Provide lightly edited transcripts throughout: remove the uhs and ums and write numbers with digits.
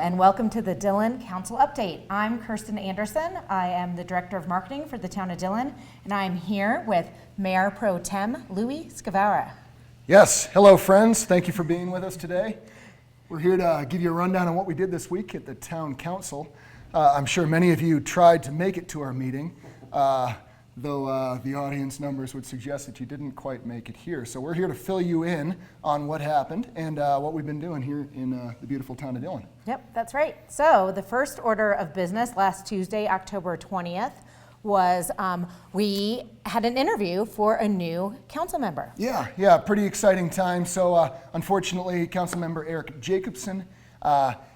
and welcome to the Dillon Council Update. I'm Kerstin Anderson. I am the Director of Marketing for the town of Dillon, and I'm here with Mayor Pro Tem Louis Skowyra. Yes, hello friends. Thank you for being with us today. We're here to give you a rundown on what we did this week at the town council. I'm sure many of you tried to make it to our meeting, though the audience numbers would suggest that you didn't quite make it here. So we're here to fill you in on what happened and what we've been doing here in the beautiful town of Dillon. Yep, that's right. So the first order of business last Tuesday, October 20th, was we had an interview for a new council member. Yeah, pretty exciting time. So unfortunately, council member Eric Jacobson,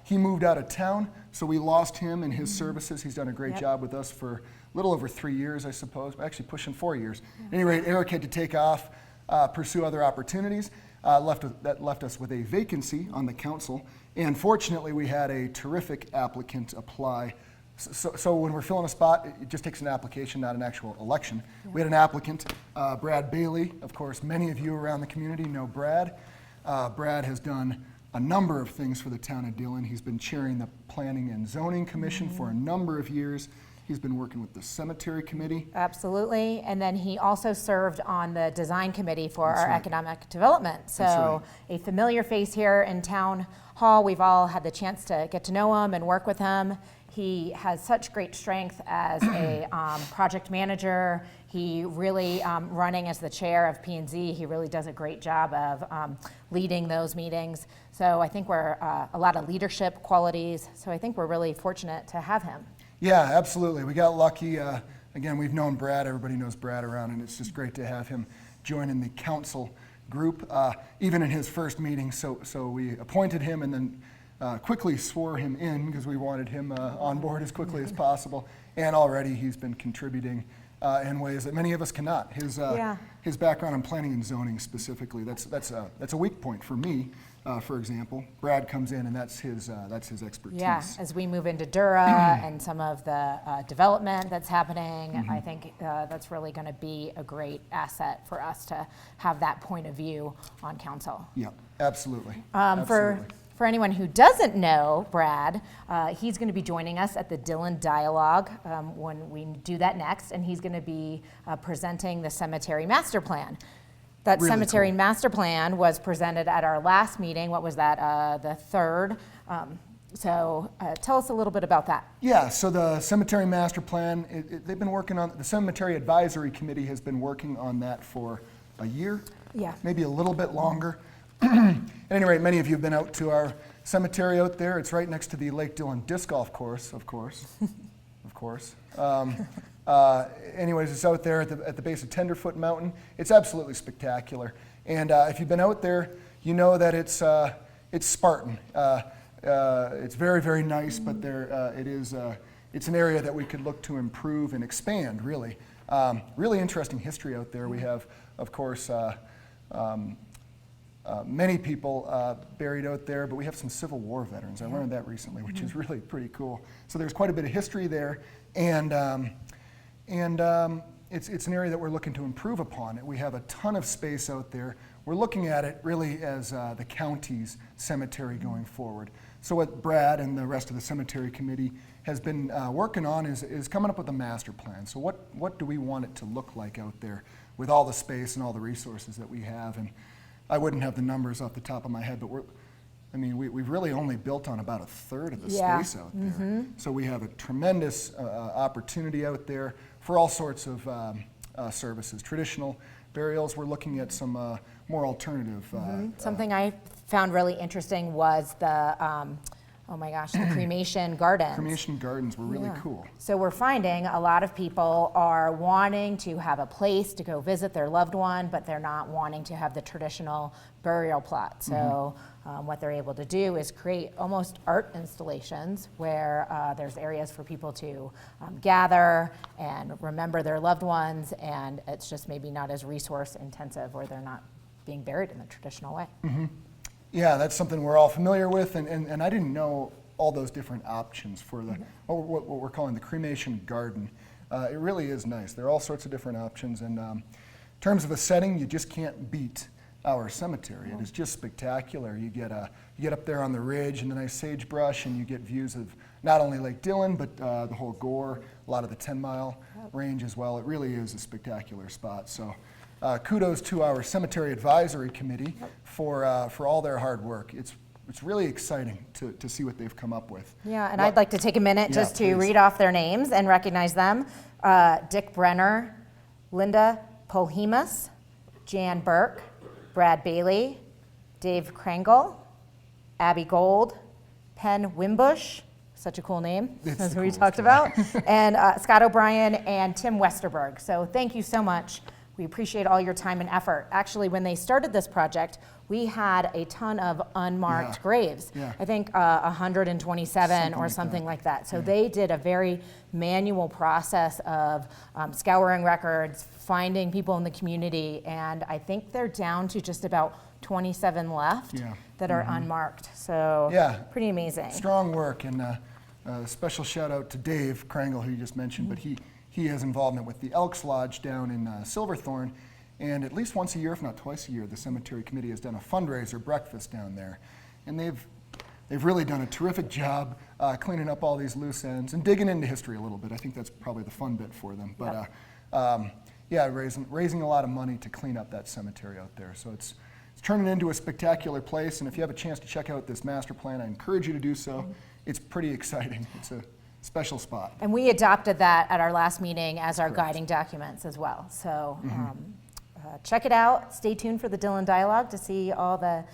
he moved out of town, so we lost him and his services. He's done a great job with us for a little over 3 years, I suppose, actually pushing 4 years. At any rate, Eric had to take off, pursue other opportunities. That left us with a vacancy on the council, and fortunately we had a terrific applicant apply. So when we're filling a spot, it just takes an application, not an actual election. Yeah. We had an applicant, Brad Bailey. Of course, many of you around the community know Brad. Brad has done a number of things for the town of Dillon. He's been chairing the Planning and Zoning Commission for a number of years. He's been working with the Cemetery Committee. Absolutely, and then he also served on the Design Committee for our economic development. So a familiar face here in Town Hall. We've all had the chance to get to know him and work with him. He has such great strength as a project manager. He really, running as the chair of P&Z, he really does a great job of leading those meetings. So I think we're a lot of leadership qualities. So I think we're really fortunate to have him. Yeah, absolutely. We got lucky. Again, we've known Brad. Everybody knows Brad around, and it's just great to have him join in the council group, even in his first meeting. So we appointed him and then quickly swore him in because we wanted him on board as quickly as possible. And already he's been contributing in ways that many of us cannot. His background in planning and zoning specifically, that's a weak point for me. For example, Brad comes in and that's his expertise. Yeah, as we move into Dura and some of the development that's happening, I think that's really going to be a great asset for us to have that point of view on council. Yeah, absolutely. For anyone who doesn't know Brad, he's going to be joining us at the Dillon Dialogue when we do that next, and he's going to be presenting the cemetery master plan. That really cemetery master plan was presented at our last meeting. What was that, the 3rd? So tell us a little bit about that. Yeah, so the cemetery master plan, they've been working on, the Cemetery Advisory Committee has been working on that for a year, maybe a little bit longer. At any rate, many of you have been out to our cemetery out there. It's right next to the Lake Dillon Disc Golf Course, of course. Anyways, it's out there at the base of Tenderfoot Mountain. It's absolutely spectacular. And if you've been out there, you know that it's Spartan. It's very, very nice, but it's an area that we could look to improve and expand, really. Really interesting history out there. We have, of course, many people buried out there, but we have some Civil War veterans. I learned that recently, which is really pretty cool. So there's quite a bit of history there, and it's an area that we're looking to improve upon. We have a ton of space out there. We're looking at it really as the county's cemetery going forward. So what Brad and the rest of the cemetery committee has been working on is coming up with a master plan. So what do we want it to look like out there with all the space and all the resources that we have? And I wouldn't have the numbers off the top of my head, but we've really only built on about a third of the space out there. So we have a tremendous opportunity out there for all sorts of services. Traditional burials, we're looking at some more alternative. Something I found really interesting was the the cremation gardens. Cremation gardens were really cool. So we're finding a lot of people are wanting to have a place to go visit their loved one, but they're not wanting to have the traditional burial plot. So what they're able to do is create almost art installations where there's areas for people to gather and remember their loved ones, and it's just maybe not as resource intensive, or they're not being buried in the traditional way. Yeah, that's something we're all familiar with, and I didn't know all those different options for the what we're calling the cremation garden. It really is nice. There are all sorts of different options, and in terms of a setting, you just can't beat 2-hour cemetery. It is just spectacular. You get up there on the ridge and the nice sagebrush, and you get views of not only Lake Dillon, but the whole Gore, a lot of the 10-mile range as well. It really is a spectacular spot. So kudos to our Cemetery Advisory Committee for all their hard work. It's really exciting to see what they've come up with. Yeah, and I'd like to take a minute just to please. read off their names and recognize them. Dick Brenner, Linda Polhemus, Jan Burke, Brad Bailey, Dave Krangle, Abby Gold, Penn Wimbush, such a cool name, as we talked about, and Scott O'Brien and Tim Westerberg. So thank you so much. We appreciate all your time and effort. Actually, when they started this project, we had a ton of unmarked graves. I think 127 or something like that. So they did a very manual process of scouring records, finding people in the community, and I think they're down to just about 27 left that are unmarked. So pretty amazing. Strong work, and a special shout out to Dave Krangle, who you just mentioned, but he has involvement with the Elks Lodge down in Silverthorne. And at least once a year, if not twice a year, the cemetery committee has done a fundraiser breakfast down there. And they've really done a terrific job cleaning up all these loose ends and digging into history a little bit. I think that's probably the fun bit for them. But raising a lot of money to clean up that cemetery out there. So it's turning into a spectacular place. And if you have a chance to check out this master plan, I encourage you to do so. It's pretty exciting. It's a special spot. And we adopted that at our last meeting as our guiding documents as well. So check it out. Stay tuned for the Dillon Dialogue to see all the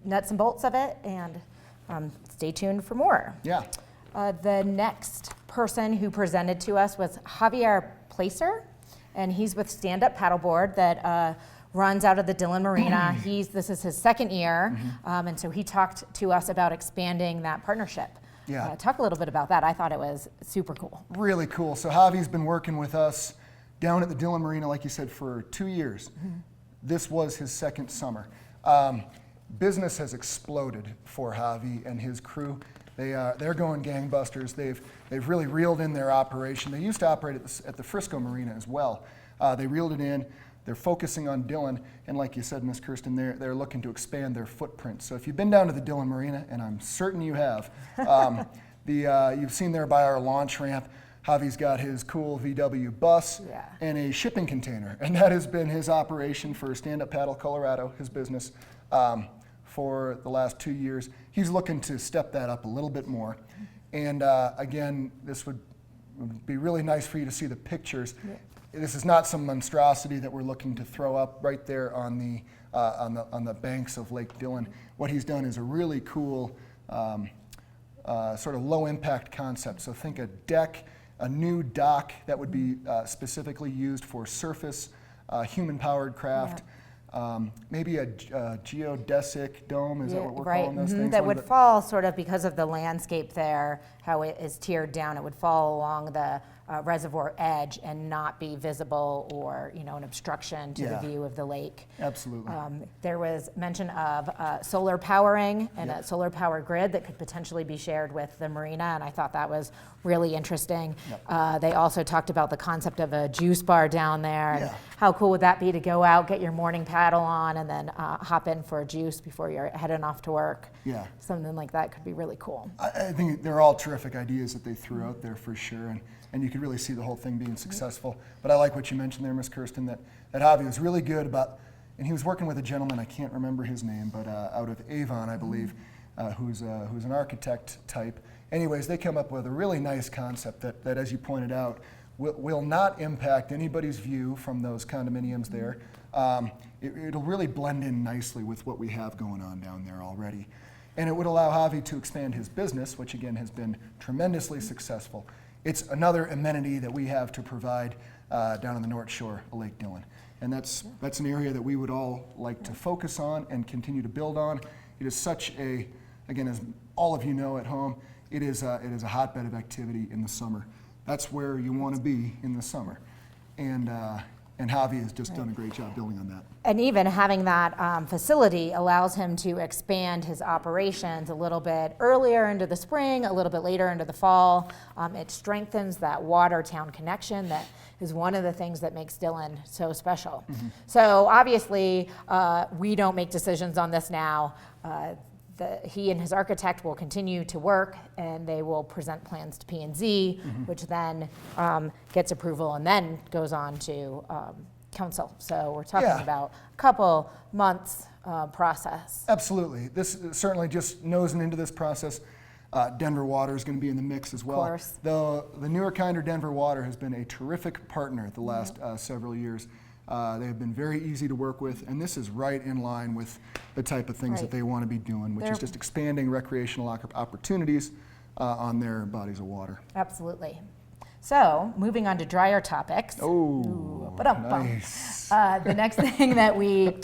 nuts and bolts of it, and stay tuned for more. Yeah. The next person who presented to us was Javier Placer, and he's with Stand Up Paddleboard that runs out of the Dillon Marina. This is his second year, and so he talked to us about expanding that partnership. Talk a little bit about that. I thought it was super cool. Really cool. So Javi's been working with us down at the Dillon Marina, like you said, for 2 years. This was his second summer. Business has exploded for Javi and his crew. They're going gangbusters. They've really reeled in their operation. They used to operate at the Frisco Marina as well. They reeled it in. They're focusing on Dillon, and like you said, Ms. Kerstin, they're looking to expand their footprint. So if you've been down to the Dillon Marina, and I'm certain you have, you've seen there by our launch ramp, Javi's got his cool VW bus and a shipping container, and that has been his operation for Stand Up Paddle Colorado, his business, for the last 2 years. He's looking to step that up a little bit more. And again, this would be really nice for you to see the pictures. This is not some monstrosity that we're looking to throw up right there on the banks of Lake Dillon. What he's done is a really cool sort of low impact concept. So think a deck, a new dock that would be specifically used for surface human powered craft. Maybe a geodesic dome, is that what we're calling those things? That would fall sort of because of the landscape there, how it is tiered down, it would fall along the reservoir edge and not be visible or an obstruction to the view of the lake. Absolutely. There was mention of solar powering and a solar power grid that could potentially be shared with the marina, and I thought that was really interesting. They also talked about the concept of a juice bar down there. And how cool would that be to go out, get your morning paddle on, and then hop in for a juice before you're heading off to work? Something like that could be really cool. I think they're all terrific ideas that they threw out there for sure, and you could really see the whole thing being successful. But I like what you mentioned there, Ms. Kerstin, that Javi was really good about, and he was working with a gentleman, I can't remember his name, but out of Avon, I believe, who's an architect type. Anyways, they come up with a really nice concept that as you pointed out, will not impact anybody's view from those condominiums there. It'll really blend in nicely with what we have going on down there already. And it would allow Javi to expand his business, which again has been tremendously successful. It's another amenity that we have to provide down on the North Shore of Lake Dillon. And that's an area that we would all like to focus on and continue to build on. It is such a, again, as all of you know at home, it is a hotbed of activity in the summer. That's where you want to be in the summer. And And Javi has just done a great job building on that. And even having that facility allows him to expand his operations a little bit earlier into the spring, a little bit later into the fall. It strengthens that water-town connection that is one of the things that makes Dillon so special. So obviously, we don't make decisions on this now. He and his architect will continue to work, and they will present plans to P&Z, which then gets approval and then goes on to council. So we're talking about a couple months process. Absolutely. This certainly just nosing into this process. Denver Water is going to be in the mix as well. Of course. The Newer Kinder Denver Water has been a terrific partner the last several years. They have been very easy to work with, and this is right in line with the type of things that they want to be doing, which is just expanding recreational opportunities on their bodies of water. Absolutely. So, moving on to drier topics. Oh, nice. The next thing that we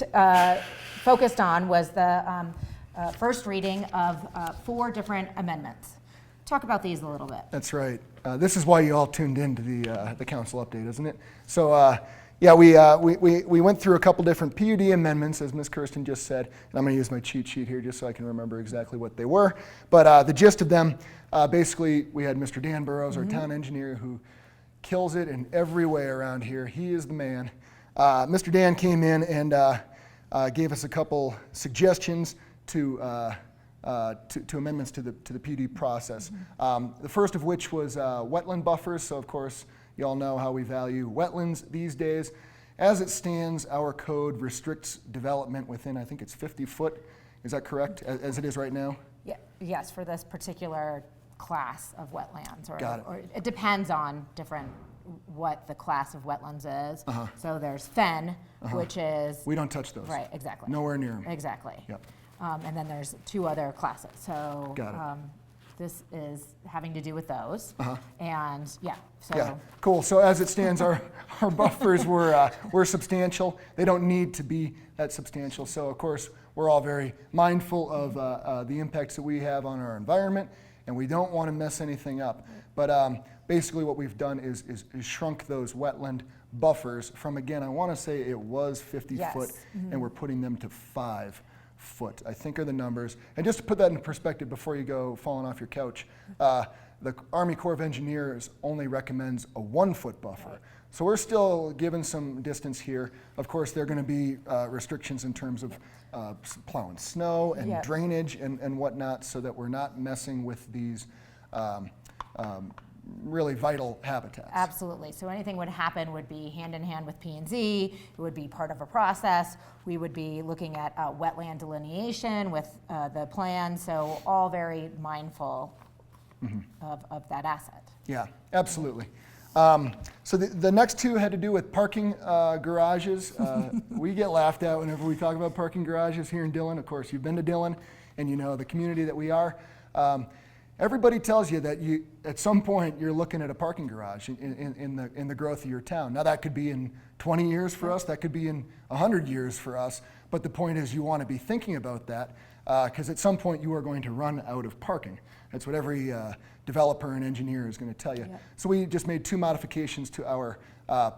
focused on was the first reading of 4 different amendments. Talk about these a little bit. That's right. This is why you all tuned in to the council update, isn't it? So, yeah, we went through a couple different PUD amendments, as Ms. Kerstin just said, and I'm going to use my cheat sheet here just so I can remember exactly what they were. But the gist of them, basically, we had Mr. Dan Burrows, our town engineer, who kills it in every way around here. He is the man. Mr. Dan came in and gave us a couple suggestions to amendments to the PUD process. The first of which was wetland buffers. So, of course, you all know how we value wetlands these days. As it stands, our code restricts development within, I think it's 50 foot. Is that correct, as it is right now? Yeah, yes, for this particular class of wetlands. Got it. Or it depends on what the class of wetlands is. So there's fen, which is... We don't touch those. Right, exactly. Nowhere near them. Exactly. Yep. And then there's 2 other classes. So Got it. this is having to do with those. And so... Yeah, cool. So as it stands, our buffers were substantial. They don't need to be that substantial. So, of course, we're all very mindful of the impacts that we have on our environment, and we don't want to mess anything up. But basically what we've done is shrunk those wetland buffers from, again, I want to say it was 50 foot, and we're putting them to 5 foot, I think are the numbers. And just to put that in perspective before you go falling off your couch, the Army Corps of Engineers only recommends a 1 foot buffer. So we're still given some distance here. Of course, there are going to be restrictions in terms of plowing snow and drainage and whatnot, so that we're not messing with these really vital habitats. Absolutely. So anything would happen would be hand in hand with P&Z. It would be part of a process. We would be looking at wetland delineation with the plan. So all very mindful of that asset. Yeah, absolutely. So the next 2 had to do with parking garages. We get laughed at whenever we talk about parking garages here in Dillon. Of course, you've been to Dillon, and you know the community that we are. Everybody tells you that at some point you're looking at a parking garage in the growth of your town. Now that could be in 20 years for us, that could be in 100 years for us, but the point is you want to be thinking about that because at some point you are going to run out of parking. That's what every developer and engineer is going to tell you. Yeah. So we just made 2 modifications to our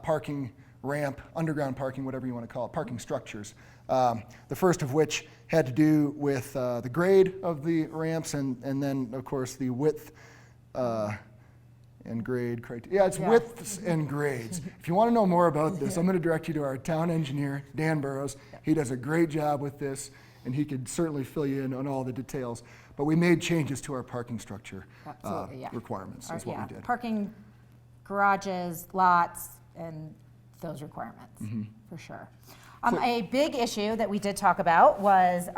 parking ramp, underground parking, whatever you want to call it, parking structures. The first of which had to do with the grade of the ramps and then, of course, the width and grade criteria. Yeah, it's widths and grades. If you want to know more about this, I'm going to direct you to our town engineer, Dan Burrows. He does a great job with this, and he could certainly fill you in on all the details. But we made changes to our parking structure requirements, is what we did. Parking garages, lots, and those requirements, for sure. A big issue that we did talk about was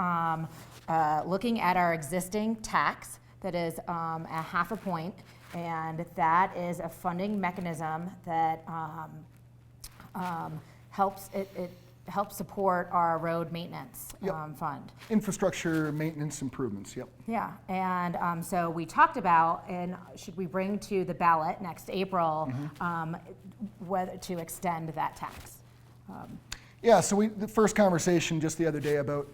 looking at our existing tax that is a 0.5 point, and that is a funding mechanism that helps support our road maintenance fund. Infrastructure maintenance improvements, Yeah, and so we talked about, and should we bring to the ballot next April, whether to extend that tax. Yeah, so the first conversation just the other day about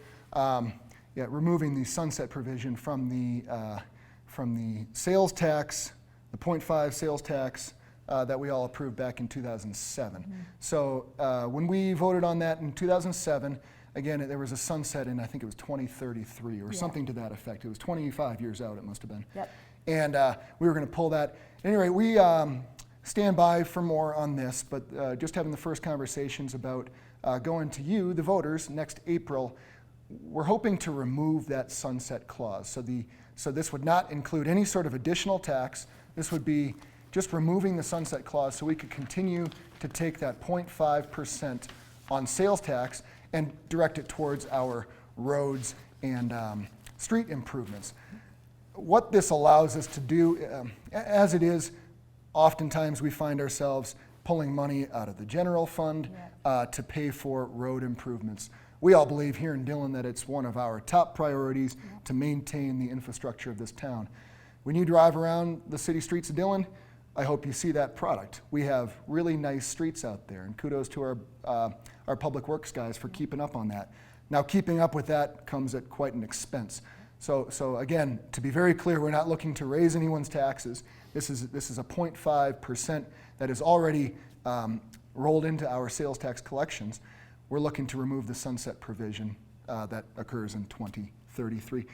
removing the sunset provision from the sales tax, the 0.5 sales tax that we all approved back in 2007. So when we voted on that in 2007, again, there was a sunset in, I think it was 2033 or something to that effect. It was 25 years out, it must have been. Yep. And we were going to pull that. Anyway, we stand by for more on this, but just having the first conversations about going to you, the voters, next April. We're hoping to remove that sunset clause. So this would not include any sort of additional tax. This would be just removing the sunset clause so we could continue to take that 0.5% on sales tax and direct it towards our roads and street improvements. What this allows us to do, as it is, oftentimes we find ourselves pulling money out of the general fund to pay for road improvements. We all believe here in Dillon that it's one of our top priorities to maintain the infrastructure of this town. When you drive around the city streets of Dillon, I hope you see that product. We have really nice streets out there, and kudos to our public works guys for keeping up on that. Now, keeping up with that comes at quite an expense. So again, to be very clear, we're not looking to raise anyone's taxes. This is a 0.5% that is already rolled into our sales tax collections. We're looking to remove the sunset provision that occurs in 2033.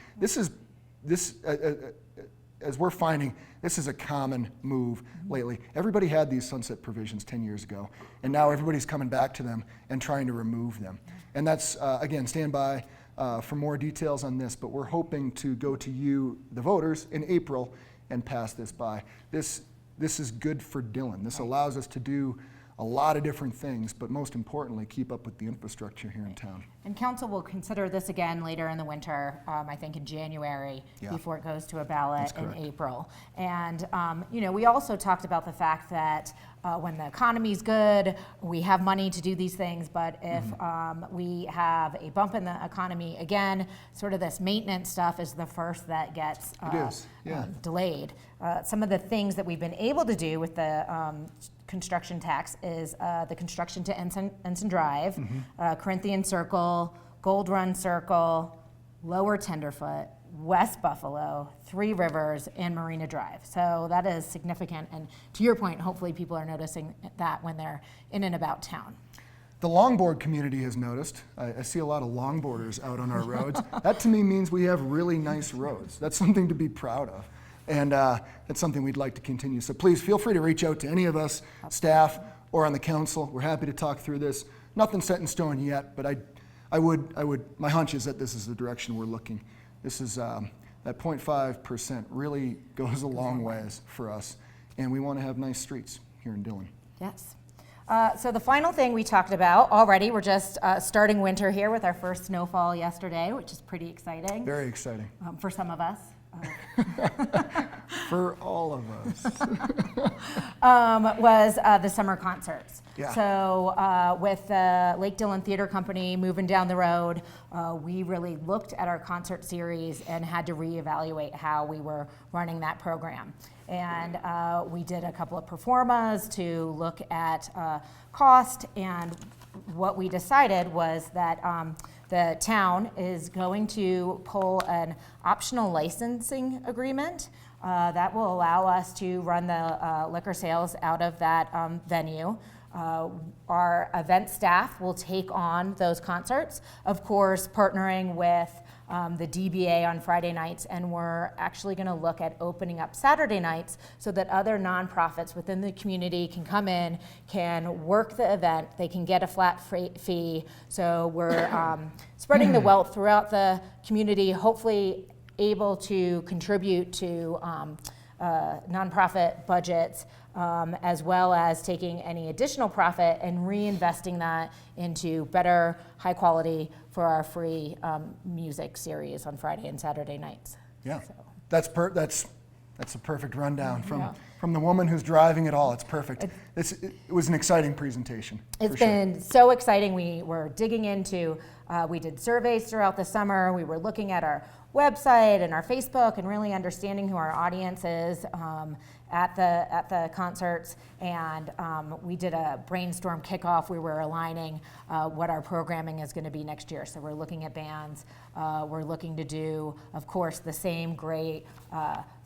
As we're finding, this is a common move lately. Everybody had these sunset provisions 10 years ago, and now everybody's coming back to them and trying to remove them. And that's, again, stand by for more details on this, but we're hoping to go to you, the voters, in April and pass this by. This is good for Dillon. This allows us to do a lot of different things, but most importantly, keep up with the infrastructure here in town. And council will consider this again later in the winter, I think in January, before it goes to a ballot in April. And we also talked about the fact that when the economy's good, we have money to do these things, but if we have a bump in the economy again, sort of this maintenance stuff is the first that gets delayed. Some of the things that we've been able to do with the construction tax is the construction to Ensign Drive, Corinthian Circle, Gold Run Circle, Lower Tenderfoot, West Buffalo, Three Rivers, and Marina Drive. So that is significant. And to your point, hopefully people are noticing that when they're in and about town. The longboard community has noticed. I see a lot of longboarders out on our roads. That to me means we have really nice roads. That's something to be proud of. And that's something we'd like to continue. So please feel free to reach out to any of us, staff, or on the council. We're happy to talk through this. Nothing set in stone yet, but my hunch is that this is the direction we're looking. This is, that 0.5% really goes a long ways for us. And we want to have nice streets here in Dillon. Yes. So the final thing we talked about already, we're just starting winter here with our first snowfall yesterday, which is pretty exciting. Very exciting. For some of us. For all of us. Was the summer concerts. Yeah. So with the Lake Dillon Theater Company moving down the road, we really looked at our concert series and had to reevaluate how we were running that program. And we did a couple of performas to look at cost, and what we decided was that the town is going to pull an optional licensing agreement that will allow us to run the liquor sales out of that venue. Our event staff will take on those concerts, of course, partnering with the DBA on Friday nights, and we're actually going to look at opening up Saturday nights so that other nonprofits within the community can come in, can work the event, they can get a flat fee. So we're spreading the wealth throughout the community, hopefully able to contribute to nonprofit budgets, as well as taking any additional profit and reinvesting that into better, high quality for our free music series on Friday and Saturday nights. Yeah, So. that's a perfect rundown from the woman who's driving it all. It's perfect. It was an exciting presentation. It's been so exciting. We were digging into, we did surveys throughout the summer. We were looking at our website and our Facebook and really understanding who our audience is at the concerts. And we did a brainstorm kickoff. We were aligning what our programming is going to be next year. So we're looking at bands. We're looking to do, of course, the same great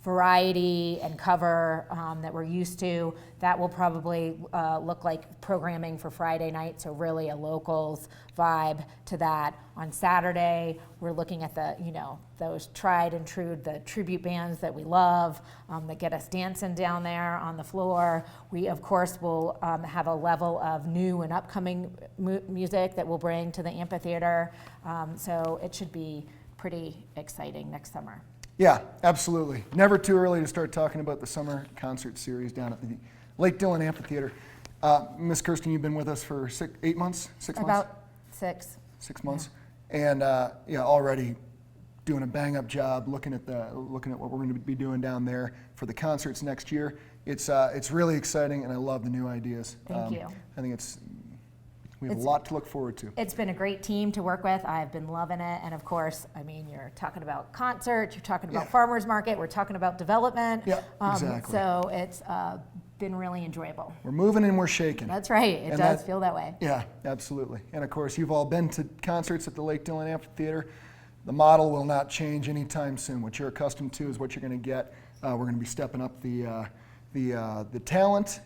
variety and cover that we're used to. That will probably look like programming for Friday night, so really a locals vibe to that. On Saturday, we're looking at the, those tried and true, the tribute bands that we love, that get us dancing down there on the floor. We, of course, will have a level of new and upcoming music that we'll bring to the amphitheater. So it should be pretty exciting next summer. Yeah, absolutely. Never too early to start talking about the summer concert series down at the Lake Dillon Amphitheater. Miss Kerstin, you've been with us for 8 months, 6 months? About 6. 6 months. Yeah. And already doing a bang-up job looking at what we're going to be doing down there for the concerts next year. It's really exciting, and I love the new ideas. Thank you. I think we have a lot to look forward to. It's been a great team to work with. I've been loving it. And of course, you're talking about concerts, you're talking about farmers market, we're talking about development. Yeah, exactly. So it's been really enjoyable. We're moving and we're shaking. That's right. It does feel that way. Yeah, absolutely. And of course, you've all been to concerts at the Lake Dillon Amphitheater. The model will not change anytime soon. What you're accustomed to is what you're going to get. We're going to be stepping up the talent,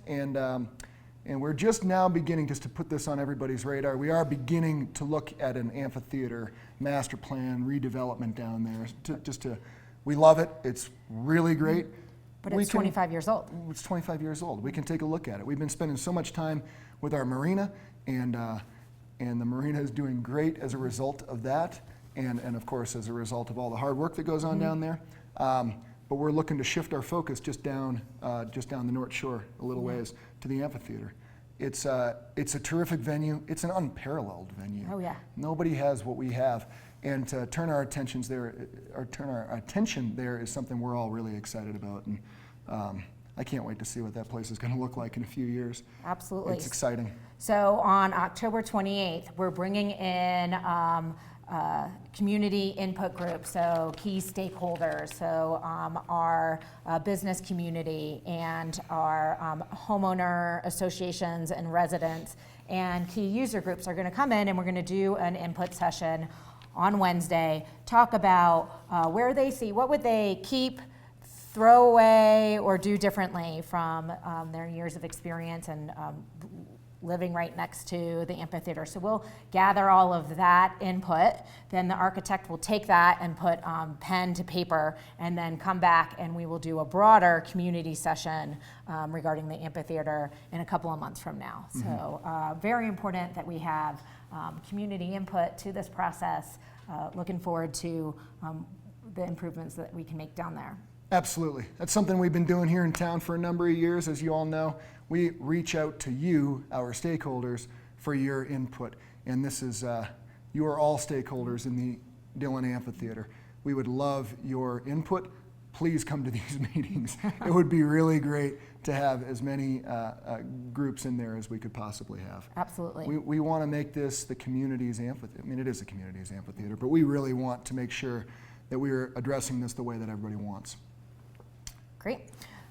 and we're just now beginning, just to put this on everybody's radar, we are beginning to look at an amphitheater master plan redevelopment down there. We love it. It's really great. But it's 25 years old. It's 25 years old. We can take a look at it. We've been spending so much time with our marina, and the marina is doing great as a result of that, and of course as a result of all the hard work that goes on down there. But we're looking to shift our focus just down the North Shore a little ways to the amphitheater. It's a terrific venue. It's an unparalleled venue. Oh yeah. Nobody has what we have, and to turn our attention there is something we're all really excited about. And I can't wait to see what that place is going to look like in a few years. Absolutely. It's exciting. So on October 28th, we're bringing in community input groups, so key stakeholders, so our business community and our homeowner associations and residents and key user groups are going to come in, and we're going to do an input session on Wednesday, talk about where they see, what would they keep, throw away, or do differently from their years of experience and living right next to the amphitheater. So we'll gather all of that input, then the architect will take that and put pen to paper, and then come back and we will do a broader community session regarding the amphitheater in a couple of months from now. Mm-hmm. So very important that we have community input to this process. Looking forward to the improvements that we can make down there. Absolutely. That's something we've been doing here in town for a number of years, as you all know. We reach out to you, our stakeholders, for your input. And this is, you are all stakeholders in the Dillon Amphitheater. We would love your input. Please come to these meetings. It would be really great to have as many groups in there as we could possibly have. Absolutely. We want to make this the community's amphitheater. I mean, it is the community's amphitheater, but we really want to make sure that we are addressing this the way that everybody wants. Great.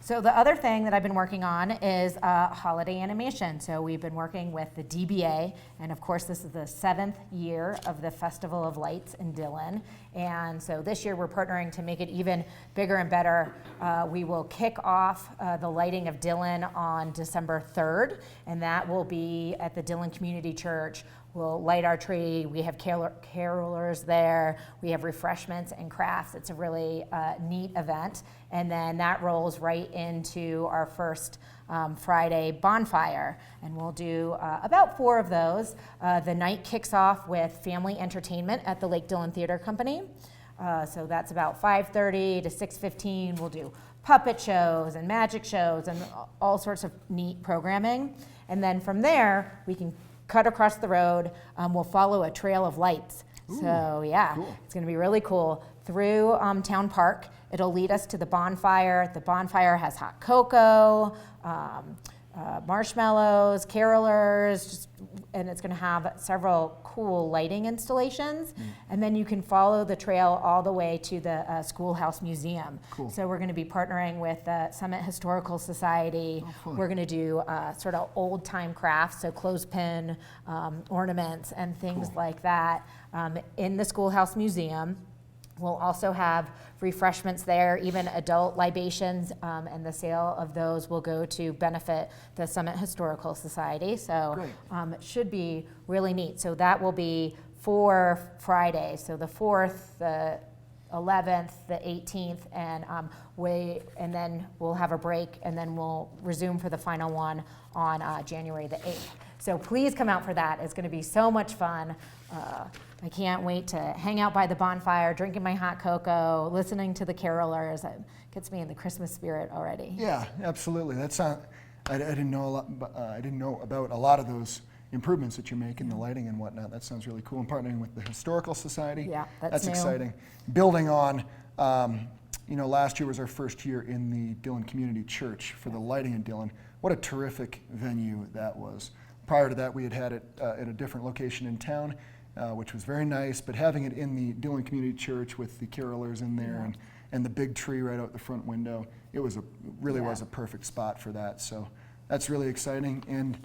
So the other thing that I've been working on is holiday animation. So we've been working with the DBA, and of course this is the 7th year of the Festival of Lights in Dillon. And so this year we're partnering to make it even bigger and better. We will kick off the lighting of Dillon on December 3rd, and that will be at the Dillon Community Church. We'll light our tree. We have carolers there. We have refreshments and crafts. It's a really neat event. And then that rolls right into our first Friday bonfire. And we'll do about 4 of those. The night kicks off with family entertainment at the Lake Dillon Theater Company. So that's about 5:30 to 6:15. We'll do puppet shows and magic shows and all sorts of neat programming. And then from there, we can cut across the road. We'll follow a trail of lights. Ooh, so yeah, cool. It's going to be really cool. Through Town Park, it'll lead us to the bonfire. The bonfire has hot cocoa, marshmallows, carolers, and it's going to have several cool lighting installations. And then you can follow the trail all the way to the Schoolhouse Museum. Cool. So we're going to be partnering with the Summit Historical Society. Oh, we're going to do sort of old time crafts, so clothespin ornaments and things like that in the Schoolhouse Museum. We'll also have refreshments there, even adult libations, and the sale of those will go to benefit the Summit Historical Society. So it should be really neat. So that will be 4 Fridays. So the 4th, the 11th, the 18th, and then we'll have a break, and then we'll resume for the final one on January the 8th. So please come out for that. It's going to be so much fun. I can't wait to hang out by the bonfire, drinking my hot cocoa, listening to the carolers. It gets me in the Christmas spirit already. Yeah, absolutely. That's not. I didn't know a lot. I didn't know about a lot of those improvements that you're making, the lighting and whatnot. That sounds really cool. And partnering with the Historical Society. Yeah, that's new. Exciting. Building on. Last year was our first year in the Dillon Community Church for the lighting in Dillon. What a terrific venue that was. Prior to that, we had it at a different location in town, which was very nice, but having it in the Dillon Community Church with the carolers in there and the big tree right out the front window, it was was a perfect spot for that. So that's really exciting. And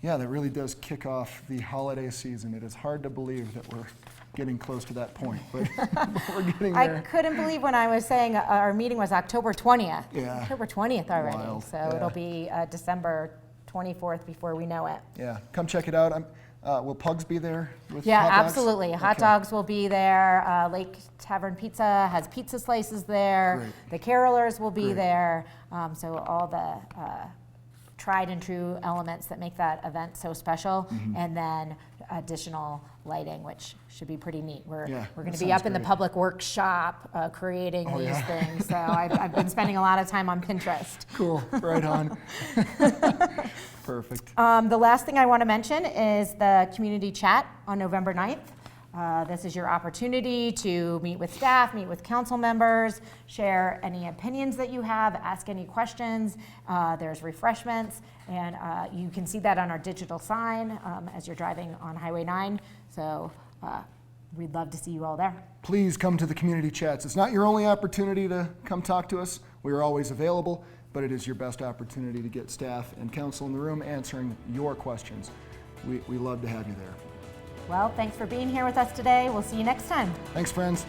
yeah, that really does kick off the holiday season. It is hard to believe that we're getting close to that point, but we're getting there. I couldn't believe when I was saying our meeting was October 20th. Yeah. October 20th already. Wild. So it'll be December 24th before we know it. Yeah, come check it out. Will Pugs be there with hot dogs? Absolutely. Hot dogs will be there. Lake Tavern Pizza has pizza slices there. Great. The carolers will be there. So all the tried and true elements that make that event so special, and then additional lighting, which should be pretty neat. We're going to be up in the public workshop creating these things. So I've been spending a lot of time on Pinterest. Cool, right on. Perfect. The last thing I want to mention is the community chat on November 9th. This is your opportunity to meet with staff, meet with council members, share any opinions that you have, ask any questions. There's refreshments, and you can see that on our digital sign as you're driving on Highway 9. So we'd love to see you all there. Please come to the community chats. It's not your only opportunity to come talk to us. We are always available, but it is your best opportunity to get staff and council in the room answering your questions. We love to have you there. Well, thanks for being here with us today. We'll see you next time. Thanks, friends.